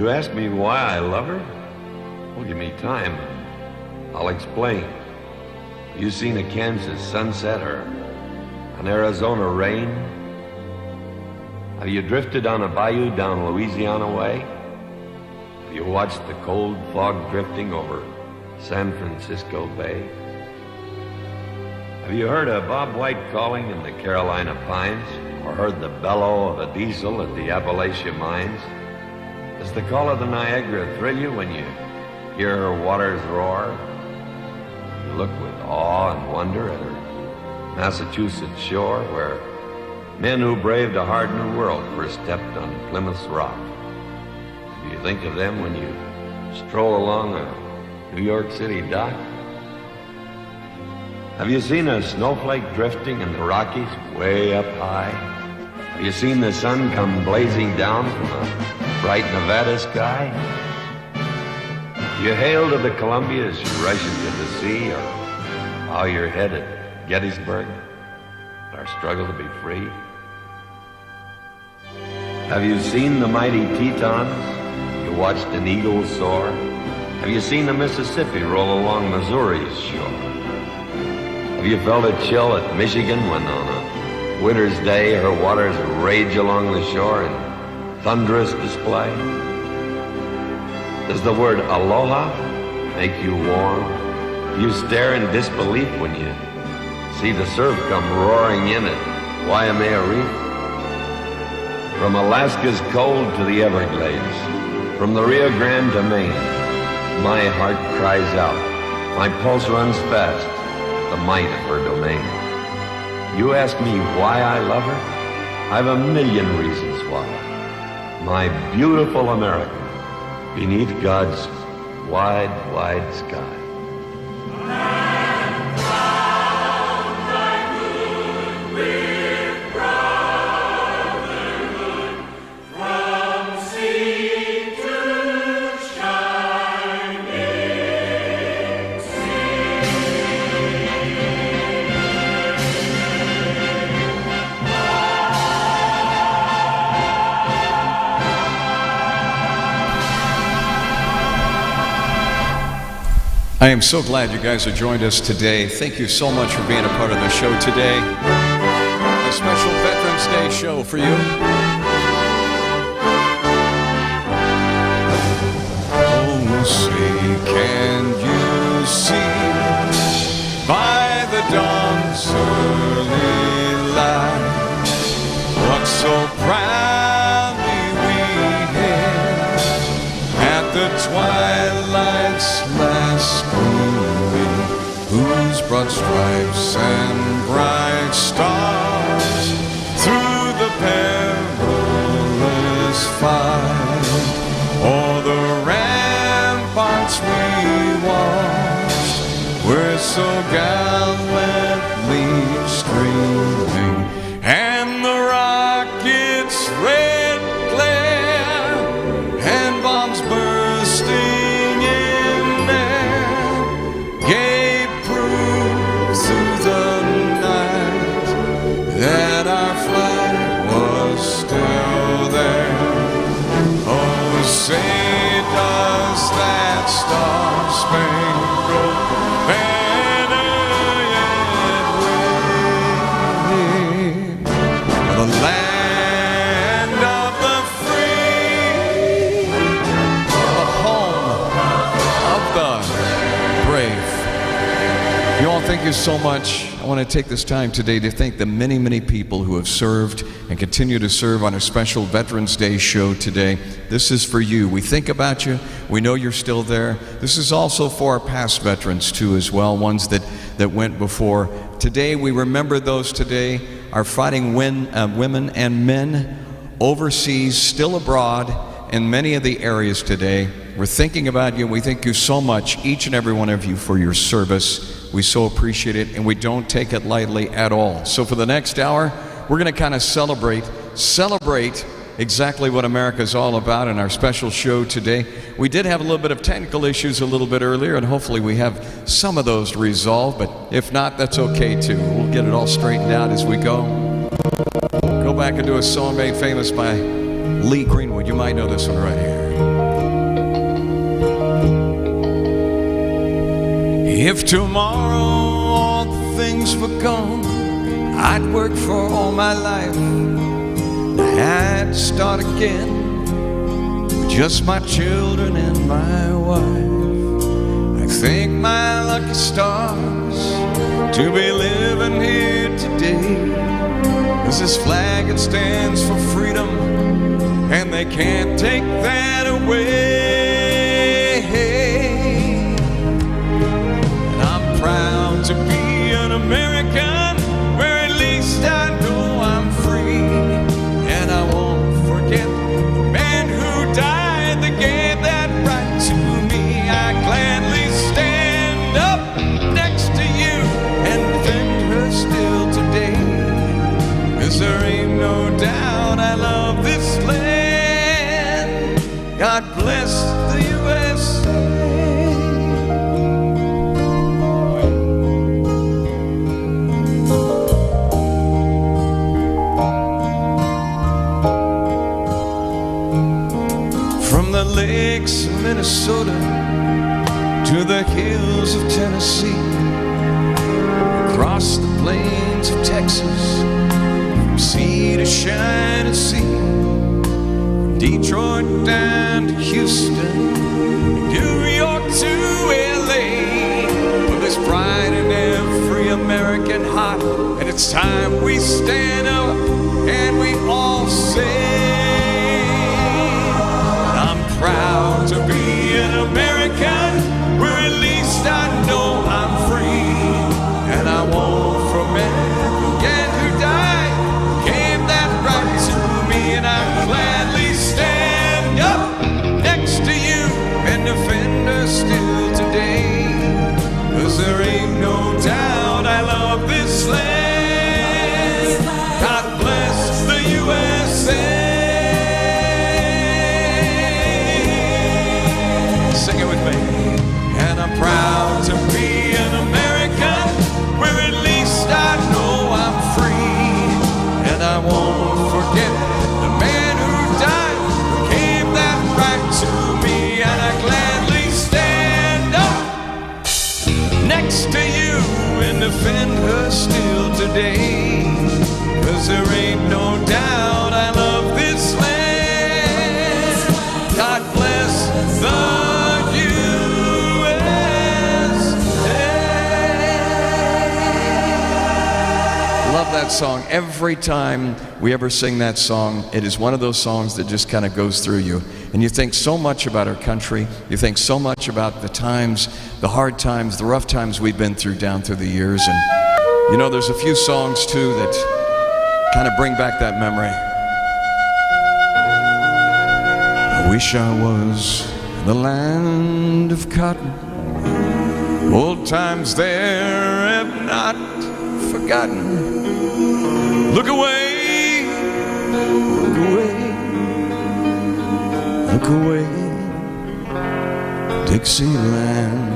You ask me why I love her? Well, give me time. I'll explain. You seen a Kansas sunset or an Arizona rain? Have you drifted on a bayou down Louisiana way? Have you watched the cold fog drifting over San Francisco Bay? Have you heard a Bob White calling in the Carolina pines, or heard the bellow of a diesel at the Appalachia mines? Does the call of the Niagara thrill you when you hear her waters roar? You look with awe and wonder at her Massachusetts shore, where men who braved a hard new world first stepped on Plymouth's rock. Do you think of them when you stroll along a New York City dock? Have you seen a snowflake drifting in the Rockies way up high? Have you seen the sun come blazing down from a bright Nevada sky? You hail to the Columbia as you rush into the sea, or bow your head at Gettysburg, our struggle to be free? Have you seen the mighty Tetons? You watched an eagle soar? Have you seen the Mississippi roll along Missouri's shore? Have you felt a chill at Michigan when on a winter's day her waters rage along the shore in thunderous display? Does the word aloha make you warm? Do you stare in disbelief when you see the surf come roaring in at Waimea Reef? From Alaska's cold to the Everglades, from the Rio Grande to Maine, my heart cries out, my pulse runs fast, the might of her domain. You ask me why I love her? I've a million reasons why. My beautiful America, beneath God's wide, wide sky. I am so glad you guys have joined us today. Thank you so much for being a part of the show today. A special Veterans Day show for you. Oh, say, can you see by the dawn's early light what so proudly we hailed at the twilight's last gleaming, whose broad stripes and bright stars through the perilous fight o'er the ramparts we watched, were so gallantly streaming, and the rockets' red glare and bombs bursting in air gave proof through the night that our flag was still there. Oh, say does that star-spangled banner yet wave for the land of the free, the home of the brave. You all, thank you so much. I want to take this time today to thank the many, many people who have served and continue to serve on our special Veterans Day show today. This is for you. We think about you. We know you're still there. This is also for our past veterans too as well, ones that went before. Today we remember those today, our fighting women and men overseas, still abroad in many of the areas today. We're thinking about you. We thank you so much, each and every one of you, for your service. We so appreciate it, and we don't take it lightly at all. So for the next hour, we're going to kind of celebrate exactly what America's all about in our special show today. We did have a little bit of technical issues a little bit earlier, and hopefully we have some of those resolved, but if not, that's okay too. We'll get it all straightened out as we go. Go back and do a song made famous by Lee Greenwood. You might know this one right here. If tomorrow all the things were gone, I'd work for all my life. I'd start again with just my children and my wife. I thank my lucky stars to be living here today, 'cause this flag, it stands for freedom, and they can't take that away. And I'm proud to be an American, where at least I know I'm free. And I won't forget the man who died that gave that right to me. I gladly stand up next to you and defend her still today, 'cause there ain't no doubt I love this land. God bless the USA. From the lakes of Minnesota to the hills of Tennessee, across the plains of Texas, from sea to shining sea, from Detroit down to Houston, New York to LA. Well, there's pride in every American heart, and it's time we stand up and we all say, I'm proud to be an American, where at least I know I'm free. And I won't forget who died, gave that right to me. And I gladly stand up next to you and defend her still today, 'cause there ain't no doubt I love this land. God bless the USA. Sing it with me. And I'm proud to be an American, where at least I know I'm free. And I won't forget the man who died, who gave that right to me. And I gladly stand up next to you and defend her still today, 'cause there ain't no doubt I love this land. God bless the Love that song. Every time we ever sing that song, it is one of those songs that just kind of goes through you. And you think so much about our country. You think so much about the times, the hard times, the rough times we've been through down through the years. And you know, there's a few songs too that kind of bring back that memory. I wish I was in the land of cotton. Old times there have not forgotten. Look away, look away, look away, Dixieland.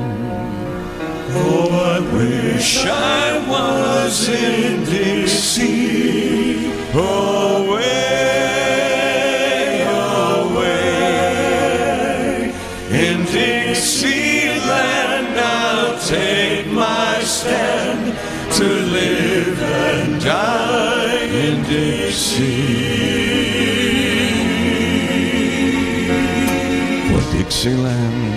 Oh, I wish I was in Dixie, away, away, in Dixieland. I'll take my stand to live and die in Dixie. For Dixieland,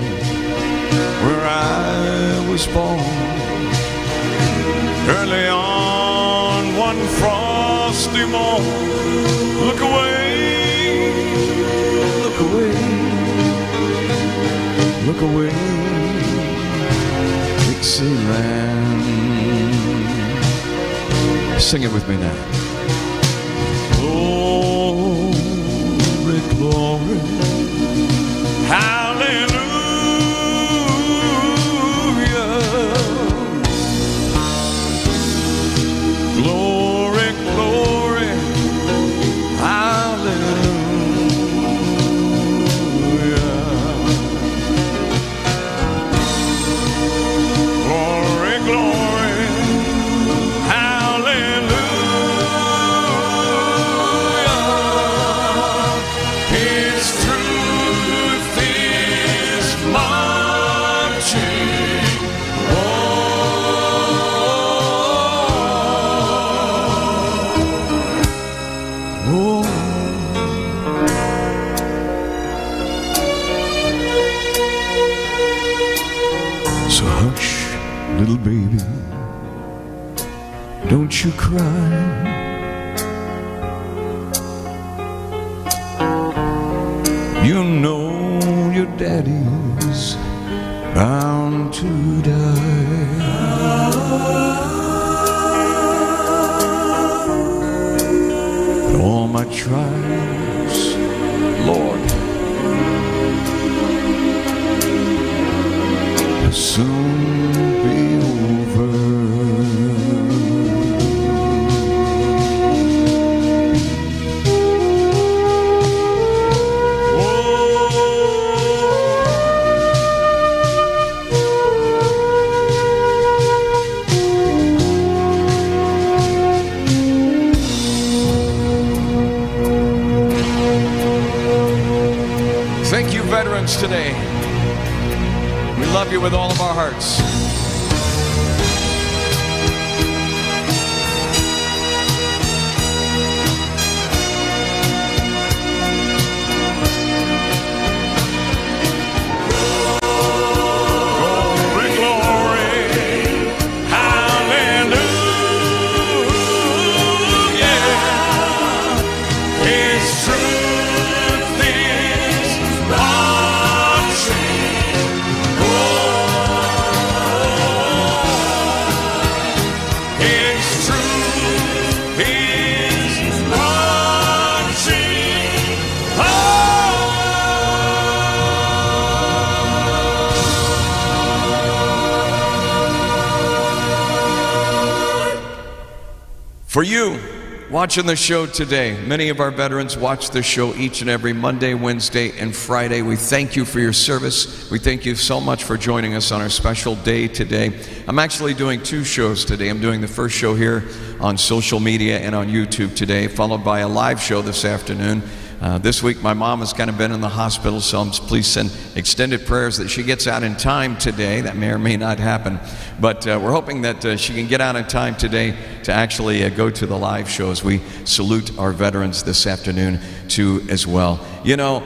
where I was born, early on one frosty morn. Look away, look away, look away, Dixieland. Sing it with me now. Glory, glory, hallelujah. Glory, glory, hallelujah. Glory, glory, hallelujah. don't you cry. You know your daddy's bound to die. But all my trials, Lord, will soon be over. Thank you, veterans, today. We love you with all of our hearts. Glory, glory, hallelujah. His truth is marching on. His truth is marching on. For you watching the show today, many of our veterans watch the show each and every Monday, Wednesday, and Friday. We thank you for your service. We thank you so much for joining us on our special day today. I'm actually doing two shows today. I'm doing the first show here on social media and on YouTube today, followed by a live show this afternoon. This week my mom has kind of been in the hospital, so please send extended prayers that she gets out in time today. That may or may not happen, but we're hoping that she can get out in time today to actually go to the live show as we salute our veterans this afternoon too as well. You know,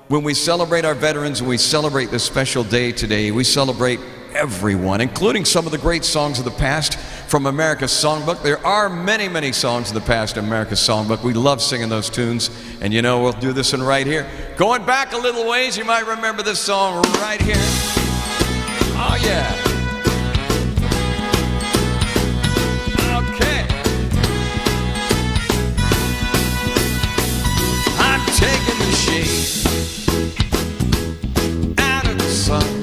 when we celebrate our veterans and we celebrate this special day today, we celebrate everyone, including some of the great songs of the past from America's Songbook. There are many, many songs of the past in America's Songbook. We love singing those tunes, and you know we'll do this one right here. Going back a little ways, you might remember this song right here. Oh yeah. Okay. I'm taking the shade out of the sun.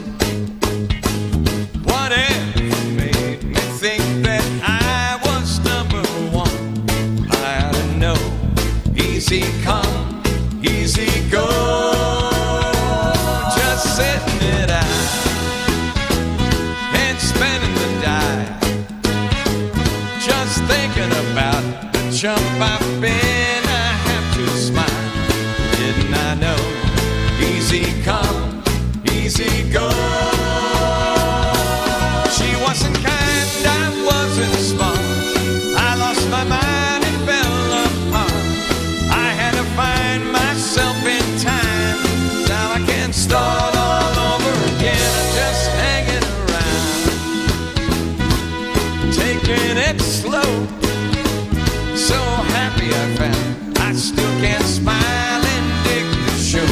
Easy come, easy go, just sitting it out and spending the dime, just thinking about the jump I've been. I have to smile, didn't I know? Easy come, easy go. She wasn't kind, I wasn't smart. I lost my mind and fell apart. Find myself in time, now I can start all over again. I'm just hanging around, taking it slow. So happy I found I still can smile and dig the show.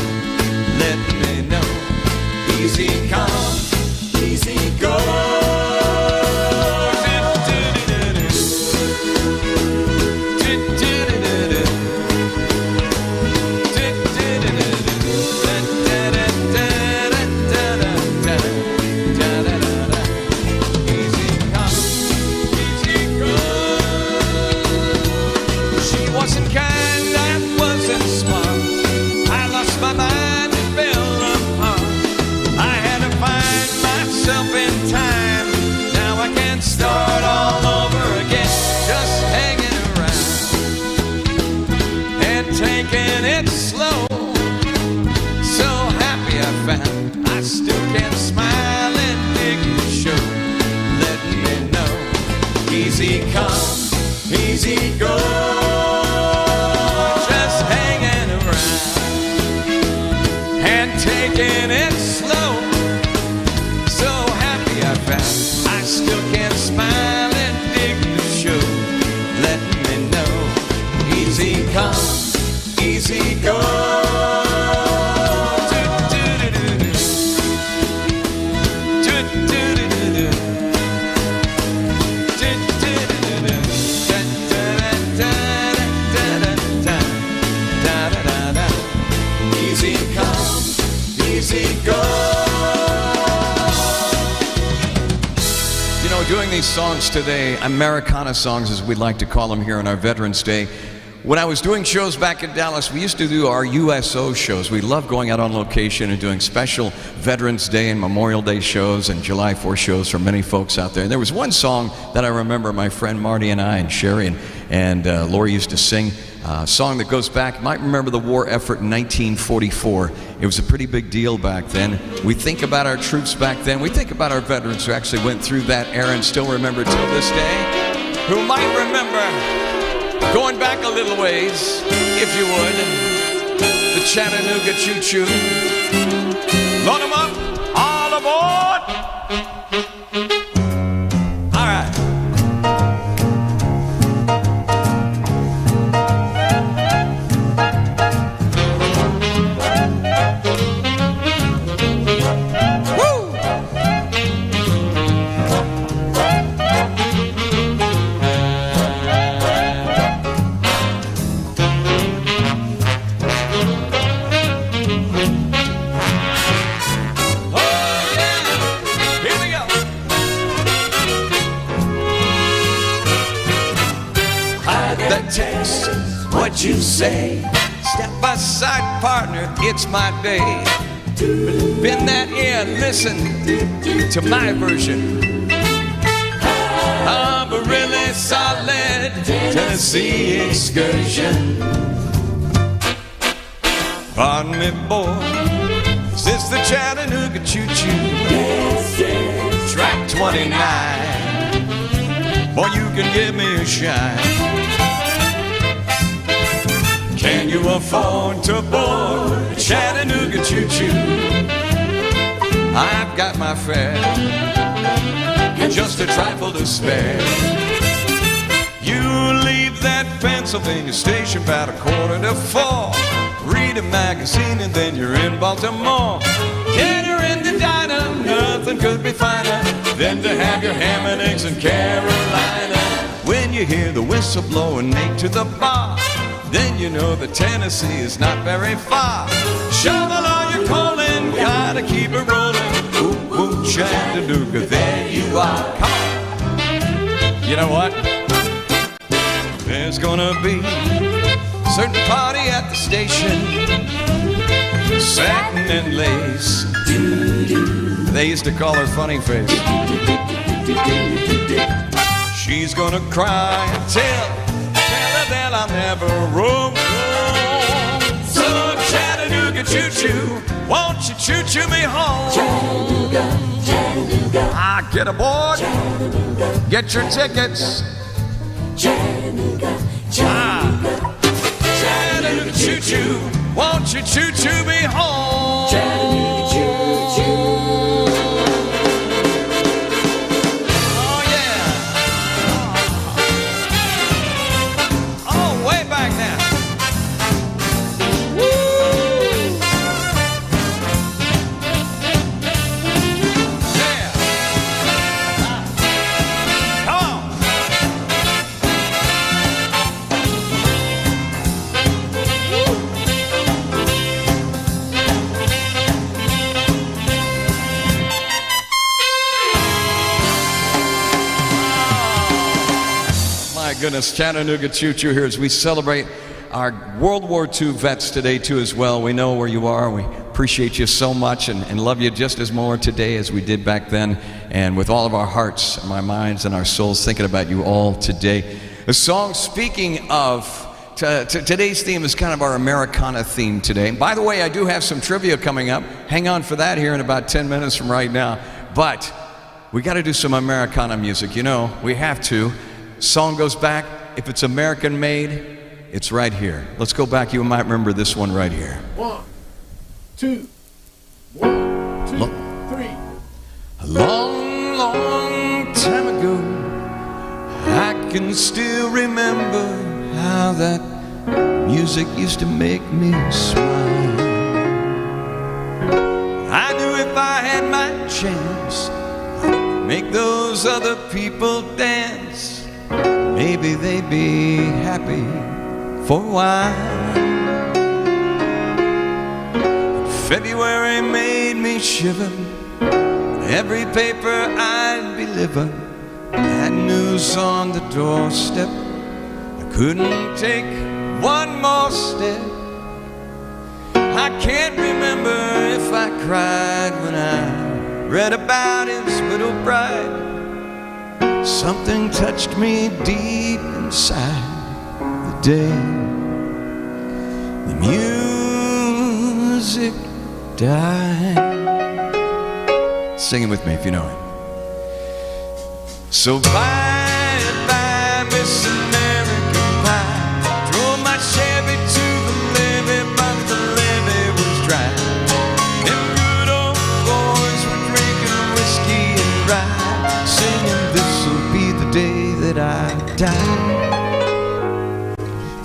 Let me know, easy come, easy go. Start all over again, just hanging around and taking it slow. So happy I found I still can smile and dig the show. Let me know, easy come, easy go, just hanging around and taking it slow. So happy I found I still can smile and dig the show. these songs today, Americana songs as we'd like to call them here on our Veterans Day. When I was doing shows back in Dallas, we used to do our USO shows. We love going out on location and doing special Veterans Day and Memorial Day shows and July 4th shows for many folks out there. And there was one song that I remember my friend Marty and I and Sherry and Lori used to sing, a song that goes back, you might remember the war effort in 1944. It was a pretty big deal back then. We think about our troops back then. We think about our veterans who actually went through that era and still remember till this day, who might remember going back a little ways, if you would, the Chattanooga Choo-Choo. Load 'em up, all aboard! All right. Text what you say, step by side partner, it's my day. Bend that ear, listen to my version of a really solid Tennessee excursion. Pardon me, boy, is this the Chattanooga Choo-Choo? Yes, yes. Track 29, boy, you can give me a shine. Can you afford to board a Chattanooga Choo-Choo? I've got my fare and just a trifle to spare. You leave that Pennsylvania station about 3:45. Read a magazine and then you're in Baltimore. Dinner in the diner, nothing could be finer than to have your ham and eggs in Carolina. When you hear the whistle blow and make to the bar, then you know that Tennessee is not very far. Shovel all your calling, gotta keep it rolling. Ooh, ooh, Chattanooga, there you are. Come on. You know what? There's gonna be a certain party at the station, satin and lace. They used to call her Funny Face. She's gonna cry and tell that I'll never roam. So Chattanooga Choo-Choo, won't you choo-choo me home? Chattanooga, Chattanooga. Ah, get aboard, Chattanooga, get your tickets. Chattanooga, Chattanooga, Chattanooga Choo-Choo, won't you choo-choo me home? Chattanooga Choo-Choo. Goodness, Chattanooga Choo-Choo here as we celebrate our World War II vets today too as well. We know where you are. We appreciate you so much and love you just as more today as we did back then, and with all of our hearts and our minds and our souls thinking about you all today. The song, speaking of, today's theme is kind of our Americana theme today. And by the way, I do have some trivia coming up. Hang on for that here in about 10 minutes from right now. But we got to do some Americana music. You know, we have to. Song goes back, if it's American made, it's right here. Let's go back. You might remember this one right here. 1, 2, 1, 2, 3. A long, long time ago, I can still remember how that music used to make me smile. I knew if I had my chance, I'd make those other people dance. Maybe they'd be happy for a while. February made me shiver. Every paper I'd be living Bad news on the doorstep. I couldn't take one more step. I can't remember if I cried when I read about his widow bride. Something touched me deep inside the day the music died. Sing it with me if you know it. So bye, Miss American Pie. Drove my Chevy to the levee, but the levee was dry. Them good old boys were drinking whiskey and rye, singing, this'll be the day that I die.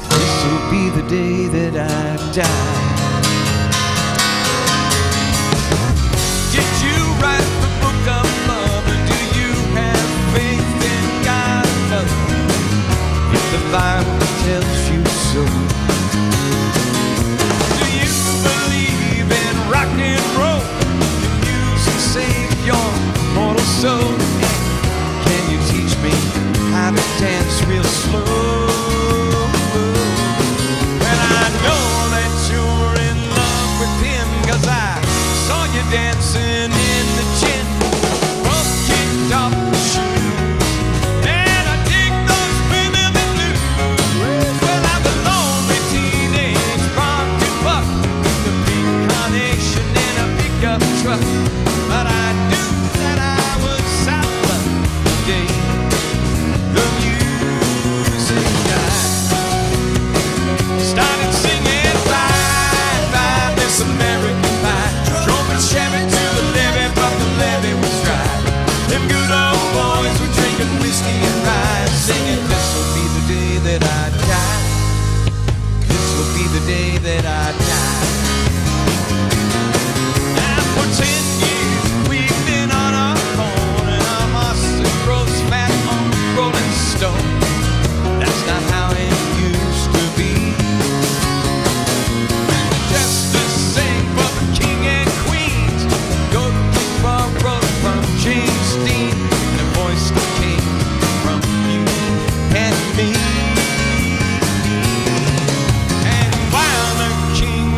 This'll be the day that I die. Did you write the book of love, or do you have faith in God above? If the Bible tells you so, do you believe in rock and roll? Can music save your mortal soul? Can you teach me how to dance real slow? And I know that you're in love with him, 'cause I saw you dancing in the gym, both kicked off the shoes, and I dig those rhythm and blues. Well, I'm a lonely teenage barking buck, the big carnation in a pickup truck, but I knew that I was out of the day the music died. Started singing bye, bye, Miss American Pie. Drove my Chevy to the levee, but the levee was dry. Them good old boys were drinking whiskey and rye, singing, this'll be the day that I die. This'll be the day that I die. And for 10 years we've been on our own, and I'm Austin grows fat on Rolling Stone. That's not how it used to be. Just the same for the king and queens. Go to borrow from James Dean, and a voice that came from you and me. And while the king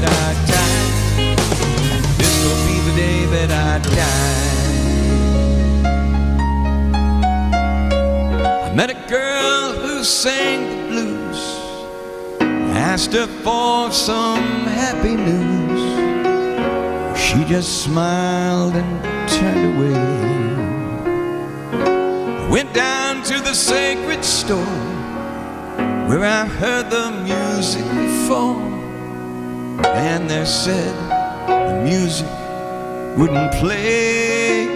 that I die. This will be the day that I die. I met a girl who sang the blues. Asked her for some happy news. She just smiled and turned away. I went down to the sacred store where I heard the music before, and they said the music wouldn't play.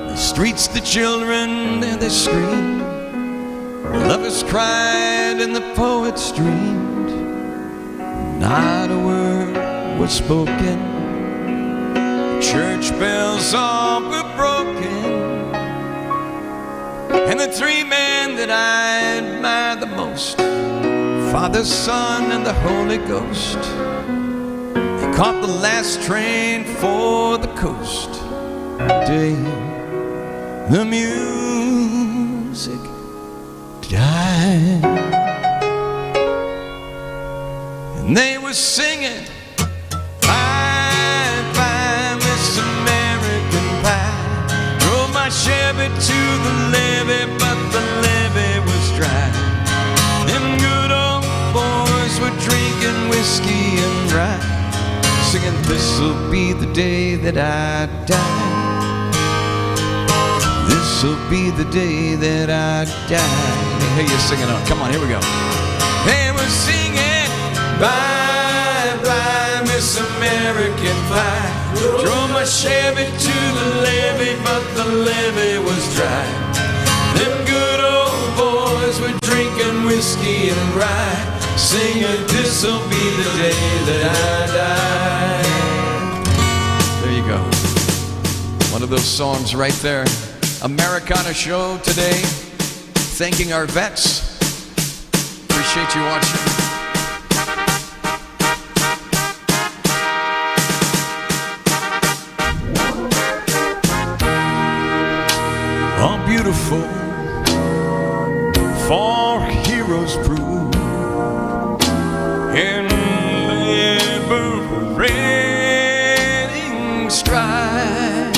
The streets, the children, and they screamed. The lovers cried and the poets dreamed. Not a word was spoken. The church bells all were broken. And the three men that I admire the most, Father, Son, and the Holy Ghost, they caught the last train for the coast. Today, the music died. And they were singing, bye, bye, Miss American Pie. Drove my Chevy to the levee, but the levee was dry. Them good old boys were drinking whiskey and rye, singing, this'll be the day that I die. This'll be the day that I die. Let me hear you singing on. Come on, here we go. They were singing, bye, bye, Miss American Pie. Drove my Chevy to the levee, but the levee was dry. Them good old boys were drinking whiskey and rye, singing, this'll be the day that I die. There you go. One of those songs right there. Americana show today, thanking our vets. Appreciate you watching. Oh, beautiful, for heroes prove in liberating strife,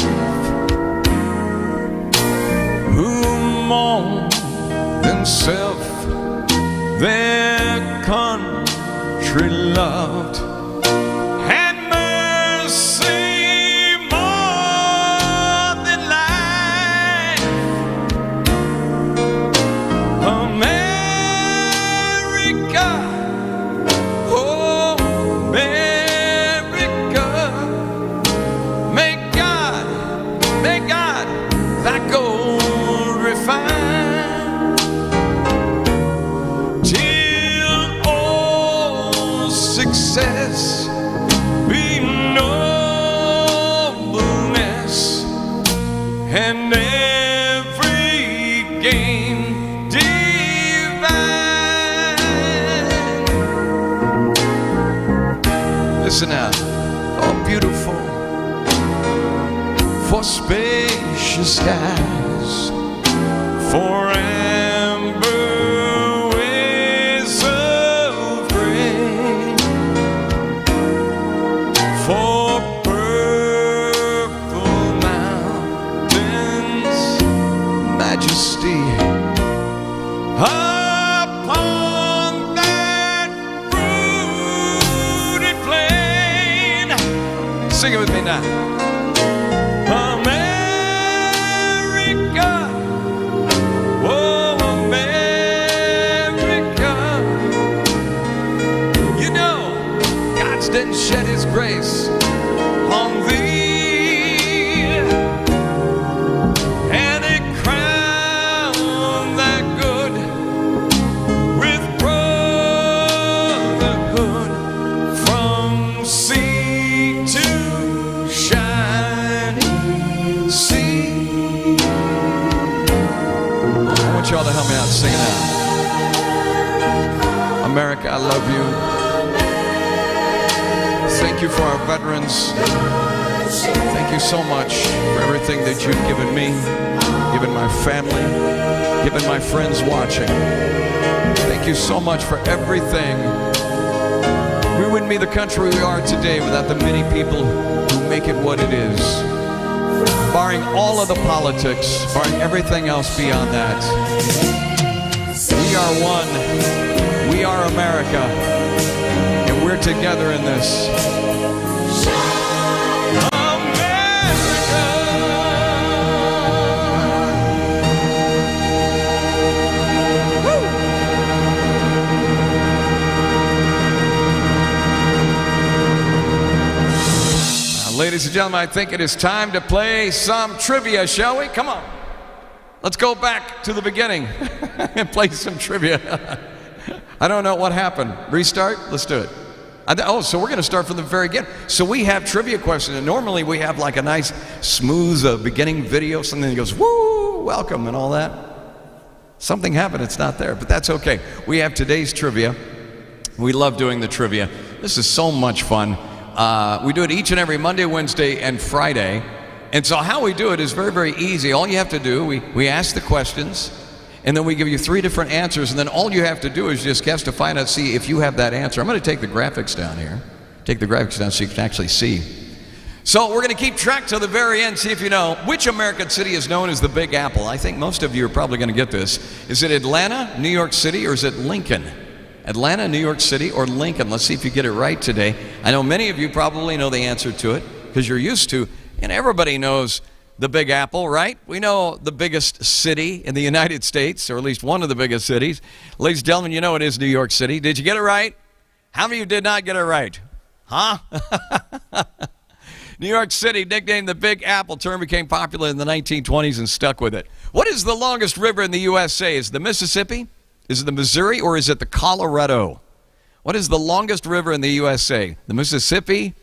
who more than self their country loved, had mercy more than life. America, oh America, may God thy gold refine, till all success be nobleness, and every gain divine. Listen now, oh beautiful, for spacious skies, for amber ways of rain, for purple mountains, majesty upon that fruited plain. Sing it with me now. America, oh America, you know God's didn't shed his grace on thee, and he crowned that good with brotherhood from sea to shining sea. I want y'all to help me out, sing it out. America, I love you. Thank you for our veterans. Thank you so much for everything that you've given me, given my family, given my friends watching. Thank you so much for everything wouldn't be the country we are today without the many people who make it what it is. Barring all of the politics, barring everything else beyond that. We are one. We are America. And we're together in this. Ladies and gentlemen, I think it is time to play some trivia, shall we? Come on. Let's go back to the beginning and play some trivia. I don't know what happened. Restart? Let's do it. So we're going to start from the very beginning. So we have trivia questions, and normally we have like a nice, smooth beginning video, something that goes, woo, welcome, and all that. Something happened, it's not there, but that's okay. We have today's trivia. We love doing the trivia. This is so much fun. We do it each and every Monday, Wednesday, and Friday. And so how we do it is very, very easy. All you have to do, we ask the questions, and then we give you 3 different answers, and then all you have to do is just guess to find out, see if you have that answer. I'm going to take the graphics down here. Take the graphics down so you can actually see. So we're going to keep track till the very end, see if you know which American city is known as the Big Apple. I think most of you are probably going to get this. Is it Atlanta, New York City, or is it Lincoln? Atlanta, New York City, or Lincoln? Let's see if you get it right today. I know many of you probably know the answer to it because you're used to, and everybody knows the Big Apple, right? We know the biggest city in the United States, or at least one of the biggest cities. Ladies and gentlemen, you know it is New York City. Did you get it right? How many of you did not get it right? Huh? New York City, nicknamed the Big Apple, term became popular in the 1920s and stuck with it. What is the longest river in the USA? Is it the Mississippi? Is it the Missouri, or is it the Colorado? What is the longest river in the USA? The Mississippi,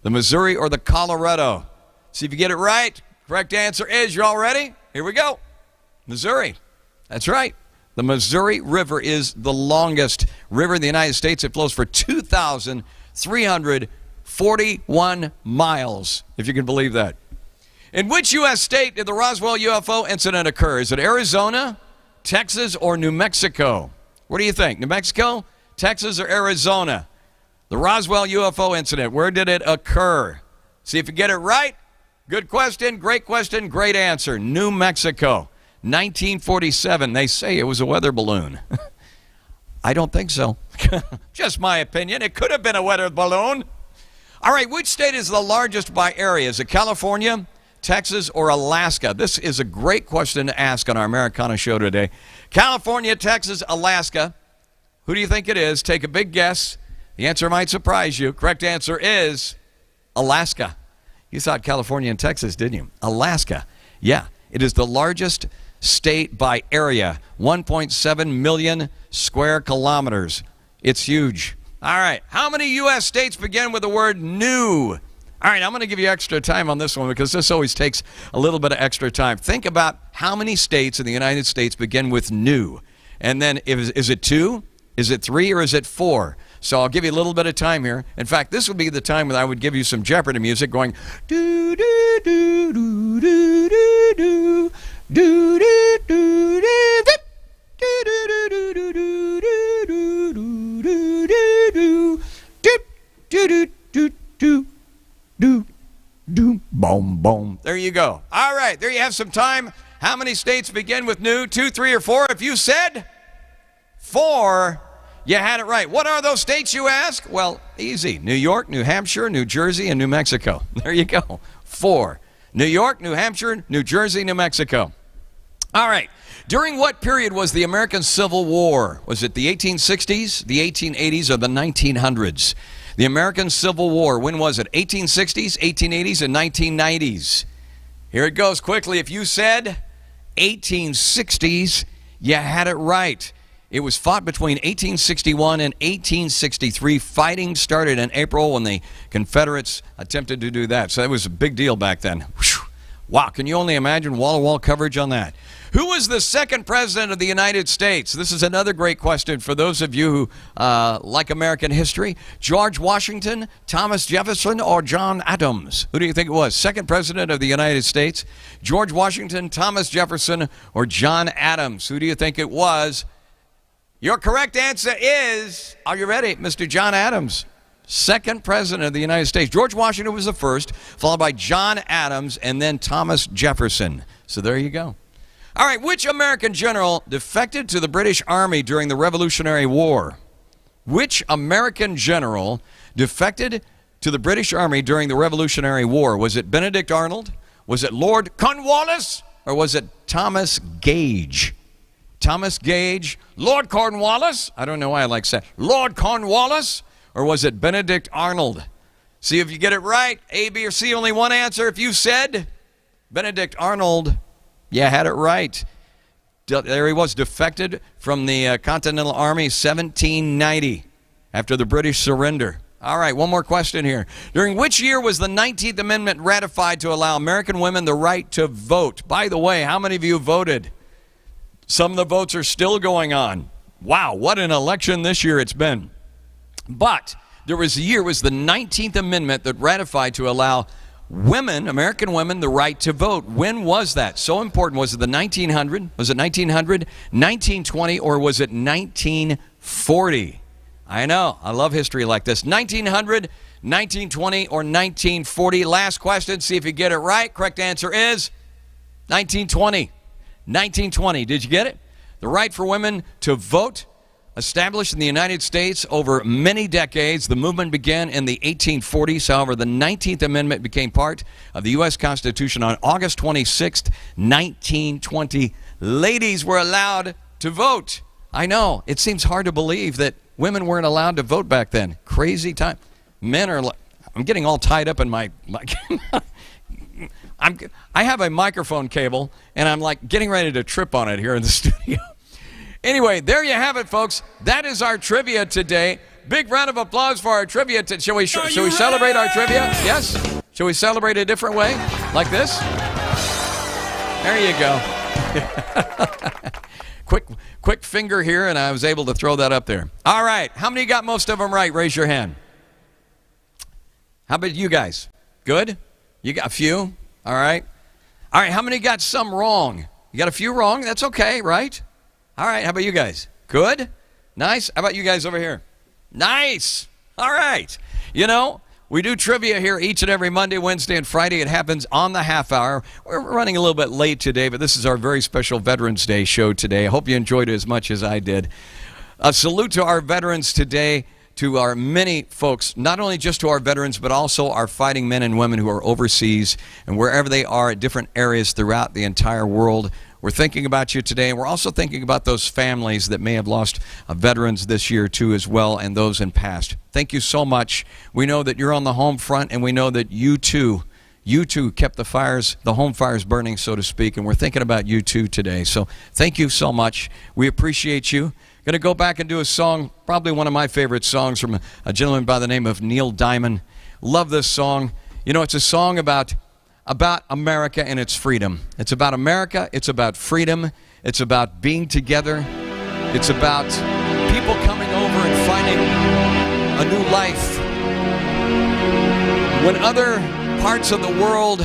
the Missouri, or the Colorado? See if you get it right. Correct answer is, you all ready? Here we go. Missouri. That's right. The Missouri River is the longest river in the United States. It flows for 2,341 miles, if you can believe that. In which U.S. state did the Roswell UFO incident occur? Is it Arizona, Texas, or New Mexico? What do you think? New Mexico, Texas, or Arizona? The Roswell UFO incident, where did it occur? See if you get it right. Good question, great answer. New Mexico, 1947. They say it was a weather balloon. I don't think so. Just my opinion. It could have been a weather balloon. All right, which state is the largest by area? Is it California, Texas, or Alaska? This is a great question to ask on our Americana show today. California, Texas, Alaska. Who do you think it is? Take a big guess. The answer might surprise you. Correct answer is Alaska. You thought California and Texas, didn't you? Alaska. Yeah, it is the largest state by area. 1.7 million square kilometers. It's huge. All right, how many U.S. states begin with the word new? All right, I'm going to give you extra time on this one because this always takes a little bit of extra time. Think about how many states in the United States begin with new. And then is it 2, is it 3, or is it 4? So I'll give you a little bit of time here. In fact, this would be the time when I would give you some Jeopardy music going do do do do do do do do do do do boom boom. There you go. All right, there you have some time. How many states begin with new? 2, 3, or 4? If you said 4, you had it right. What are those states, you ask? Well, easy. New York, New Hampshire, New Jersey, and New Mexico. There you go. 4. New York, New Hampshire, New Jersey, New Mexico. All right. During what period was the American Civil War? Was it the 1860s, the 1880s, or the 1900s? The American Civil War, when was it? 1860s, 1880s, and 1990s. Here it goes quickly. If you said 1860s, you had it right. It was fought between 1861 and 1863. Fighting started in April when the Confederates attempted to do that. So that was a big deal back then. Whew. Wow, can you only imagine wall-to-wall coverage on that? Who was the second president of the United States? This is another great question for those of you who like American history. George Washington, Thomas Jefferson, or John Adams? Who do you think it was? Second president of the United States? George Washington, Thomas Jefferson, or John Adams? Who do you think it was? Your correct answer is, are you ready, Mr. John Adams? Second president of the United States. George Washington was the first, followed by John Adams, and then Thomas Jefferson. So there you go. All right, which American general defected to the British Army during the Revolutionary War? Which American general defected to the British Army during the Revolutionary War? Was it Benedict Arnold? Was it Lord Cornwallis? Or was it Thomas Gage? Thomas Gage, Lord Cornwallis? I don't know why I like saying Lord Cornwallis? Or was it Benedict Arnold? See if you get it right. A, B, or C, only one answer. If you said Benedict Arnold, you had it right. There he was, defected from the Continental Army 1790 after the British surrender. All right, one more question here. During which year was the 19th Amendment ratified to allow American women the right to vote? By the way, how many of you voted? Some of the votes are still going on. Wow, what an election this year it's been. But there was a year, it was the 19th Amendment that ratified to allow women, American women, the right to vote. When was that? So important. Was it the 1900? Was it 1900, 1920, or was it 1940? I know. I love history like this. 1900, 1920, or 1940? Last question. See if you get it right. Correct answer is 1920. 1920. Did you get it? The right for women to vote, established in the United States over many decades. The movement began in the 1840s. However, the 19th Amendment became part of the U.S. Constitution on August 26, 1920. Ladies were allowed to vote. I know. It seems hard to believe that women weren't allowed to vote back then. Crazy time. Men are... I'm getting all tied up in my I have a microphone cable, and I'm like getting ready to trip on it here in the studio. Anyway, there you have it, folks. That is our trivia today. Big round of applause for our trivia. Shall we celebrate our trivia? Yes? Shall we celebrate a different way? Like this? There you go. Quick finger here, and I was able to throw that up there. All right. How many got most of them right? Raise your hand. How about you guys? Good? You got a few? All right. All right. How many got some wrong? You got a few wrong? That's okay, right? All right, how about you guys? Good? Nice? How about you guys over here? Nice! All right. You know, we do trivia here each and every Monday, Wednesday, and Friday. It happens on the half hour. We're running a little bit late today, but this is our very special Veterans Day show today. I hope you enjoyed it as much as I did. A salute to our veterans today, to our many folks, not only just to our veterans, but also our fighting men and women who are overseas and wherever they are at different areas throughout the entire world. We're thinking about you today, and we're also thinking about those families that may have lost veterans this year too as well, and those in past. Thank you so much. We know that you're on the home front, and we know that you too kept the home fires burning, so to speak, and we're thinking about you too today. So thank you so much. We appreciate you. Going to go back and do a song, probably one of my favorite songs from a gentleman by the name of Neil Diamond. Love this song. You know, it's a song about America and its freedom. It's about America. It's about freedom. It's about being together. It's about people coming over and finding a new life. When other parts of the world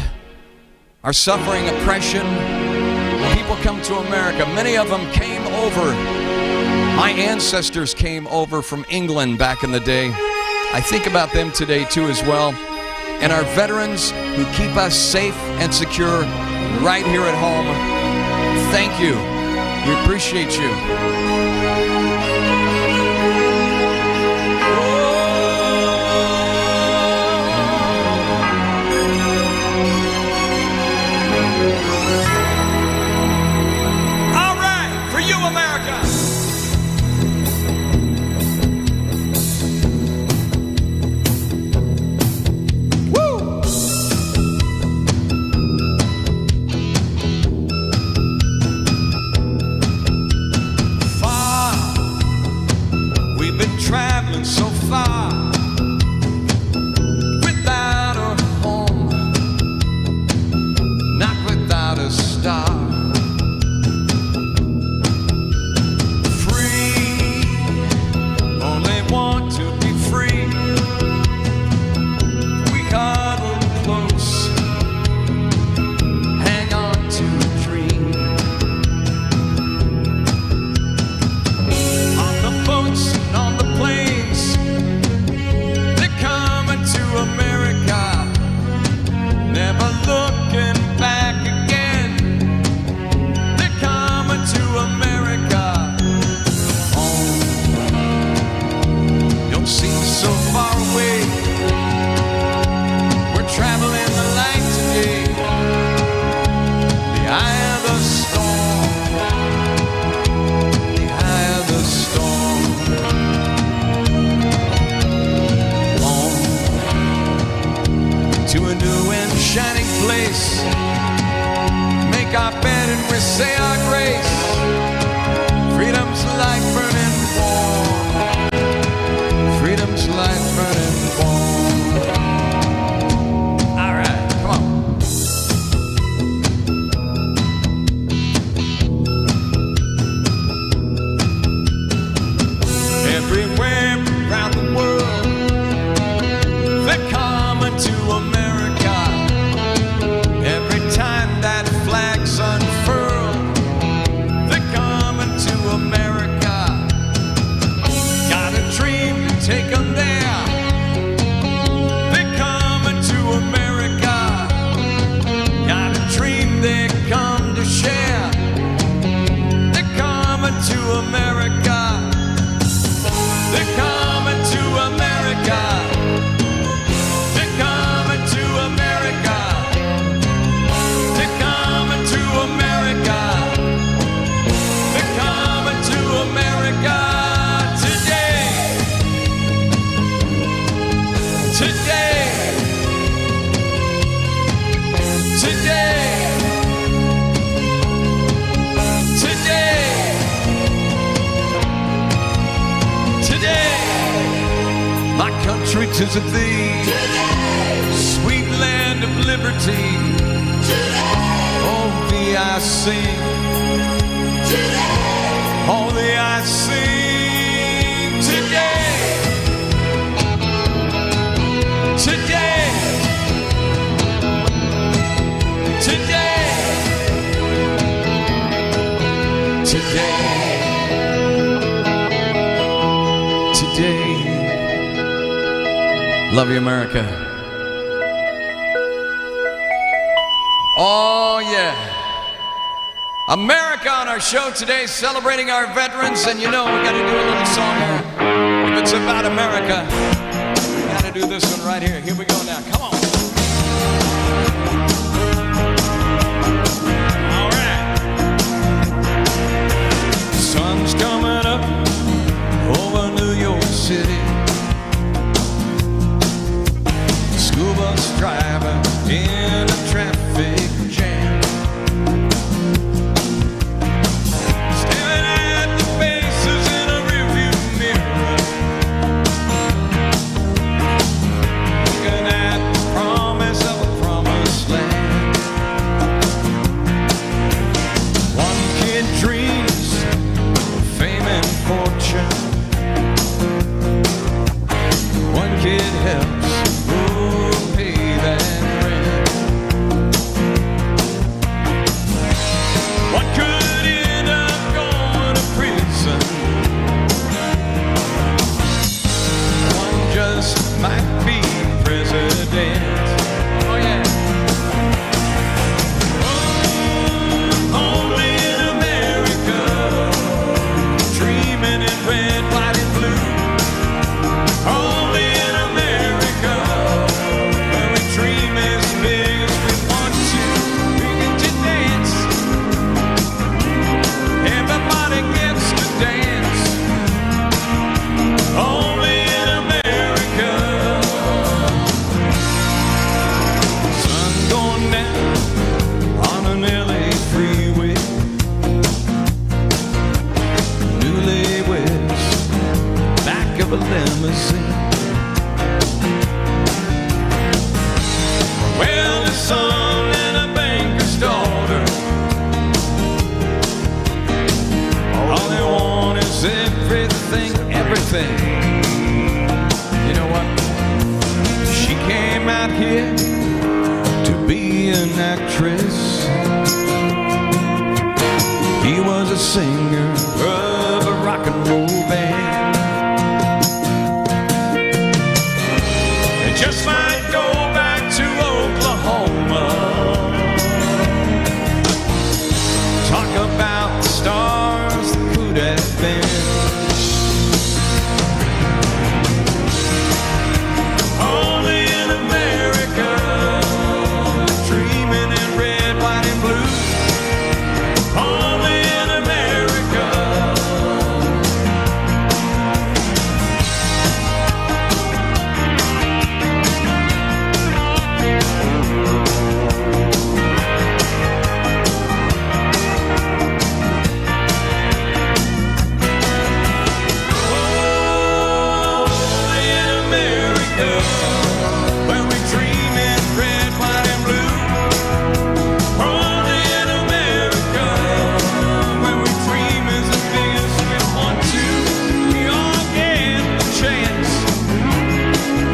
are suffering oppression, people come to America. Many of them came over. My ancestors came over from England back in the day. I think about them today too as well. And our veterans who keep us safe and secure right here at home. Thank you. We appreciate you. All right, for you, America. Far say our grace. Freedom's light burning warm. Freedom's light burning warm. All right, come on. Everywhere around the world, they're coming to America. Every time that flag's unfurled, they're coming to America. Got a dream to take them there. They're coming to America. Got a dream they come to share. They're coming to America. They're coming to America. They're coming to America. They're coming to America. They're coming to America today. Today. Today. Today. Today. My country 'tis of thee. Sweet land of liberty. Oh, thee I sing. Oh, thee I sing today. Today. Today. Today. Today. Love you, America. Oh, yeah. America on our show today, celebrating our veterans. And you know, we got to do a little song here. If it's about America, we got to do this one right here. Here we go now. Come on. All right. Sun's coming up over New York City. School bus driver in a traffic jam. Staring at the faces in a rearview mirror. Looking at the promise of a promised land. One kid dreams of fame and fortune. One kid helps pay that rent. One could end up going to prison. One just might be president. Oh yeah. Only in America, dreaming in red, white, and blue. Only in America, where we dream as big as we want to. We get to dance. Everybody gets to dance. Only in America. Sun going down on an LA freeway. Newlyweds, back of a limousine. Well, the son and a banker's daughter, all they want is everything, everything. You know what? She came out here to be an actress. He was a singer of a rock and roll band. They just might go back to Oklahoma. Talk about the stars that could have been. Only in America, dreaming in red, white, and blue. Only in America. When we dream in red, white, and blue. Only in America. When we dream as big as we want to. We all get the chance.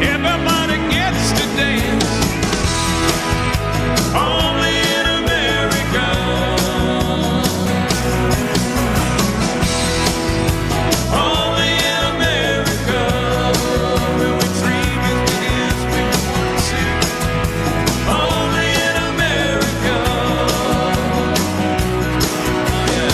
Everybody gets to dance. Only in America. Only in America. When we dream as big as we want to. Only in America. Oh, yeah.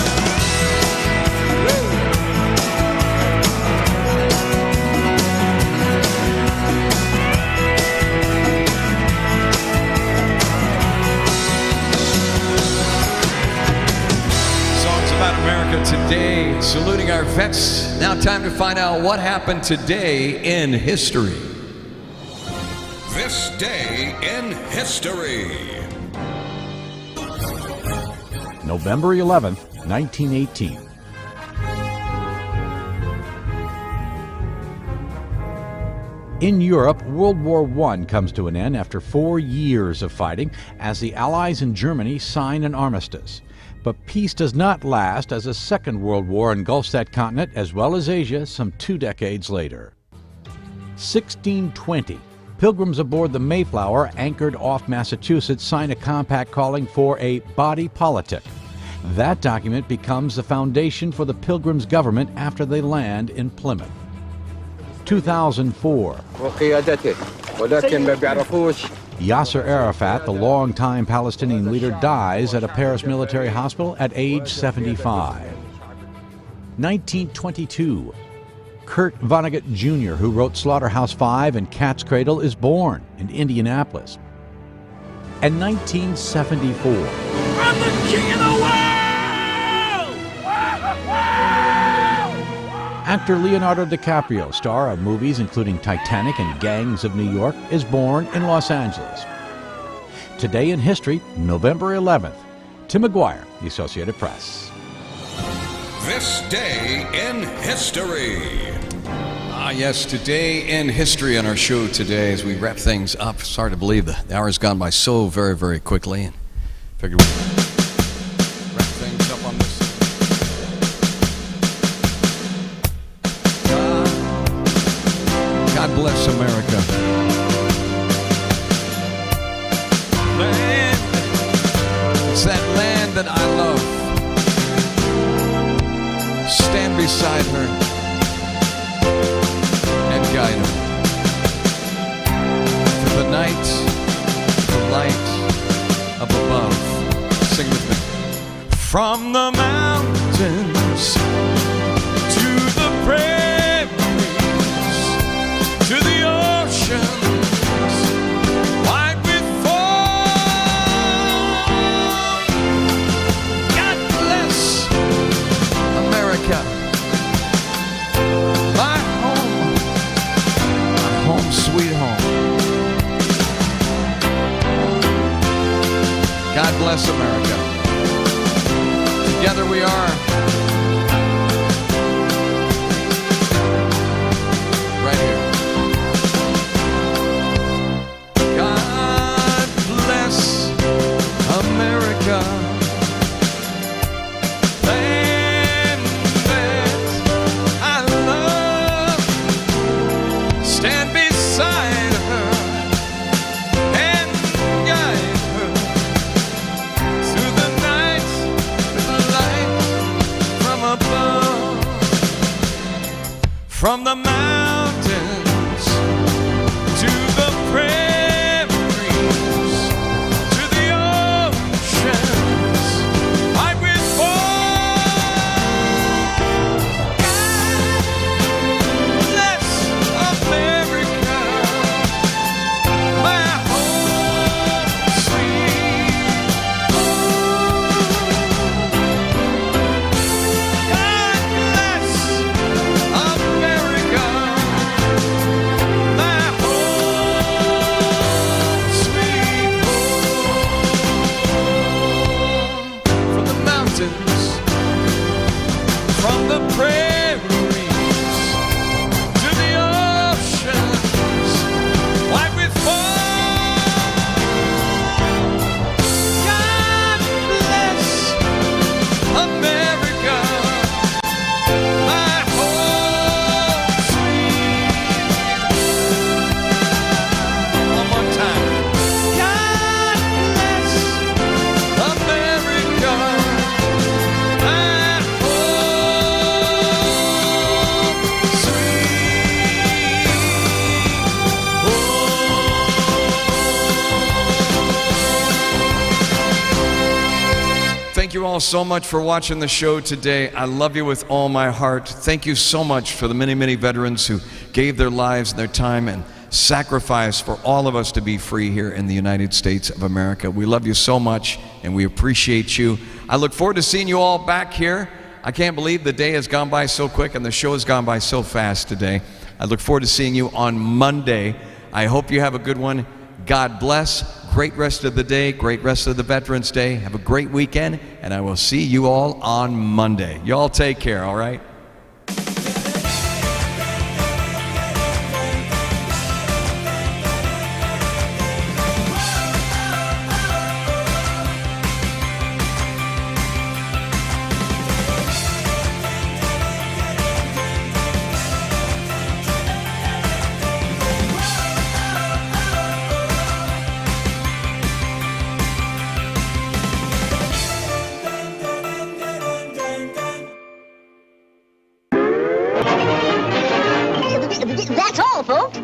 Songs about America today, saluting our vets. Now time to find out what happened today in history. This day in history. November 11th, 1918. In Europe, World War I comes to an end after 4 years of fighting as the Allies in Germany sign an armistice. But peace does not last as a Second World War engulfs that continent as well as Asia some 2 decades later. 1620. Pilgrims aboard the Mayflower, anchored off Massachusetts, sign a compact calling for a body politic. That document becomes the foundation for the Pilgrims' government after they land in Plymouth. 2004. Yasser Arafat, the longtime Palestinian leader, dies at a Paris military hospital at age 75. 1922. Kurt Vonnegut Jr., who wrote Slaughterhouse-Five and Cat's Cradle, is born in Indianapolis. And 1974. I'm the king of the Actor Leonardo DiCaprio, star of movies including Titanic and Gangs of New York, is born in Los Angeles. Today in history, November 11th. Tim McGuire, The Associated Press. This day in history. Ah, yes, today in history on our show today as we wrap things up. Sorry to believe the hour's gone by so very, very quickly. And figured we'd wrap things up on this. God bless America. Land, it's that land that I love. Stand beside her and guide her through the night, the light up above. Sing with me. From the mountains to the prairies to the oceans wide with foam. God bless America, my home sweet home. God bless America. Together we are. Right here. God bless America. Stand beside her and guide her through the night with the light all so much for watching the show today. I love you with all my heart. Thank you so much for the many, many veterans who gave their lives and their time and sacrifice for all of us to be free here in the United States of America. We love you so much, and we appreciate you. I look forward to seeing you all back here. I can't believe the day has gone by so quick and the show has gone by so fast today. I look forward to seeing you on Monday. I hope you have a good one. God bless. Great rest of the day. Great rest of the Veterans Day. Have a great weekend, and I will see you all on Monday. You all take care, all right? That's all, folks.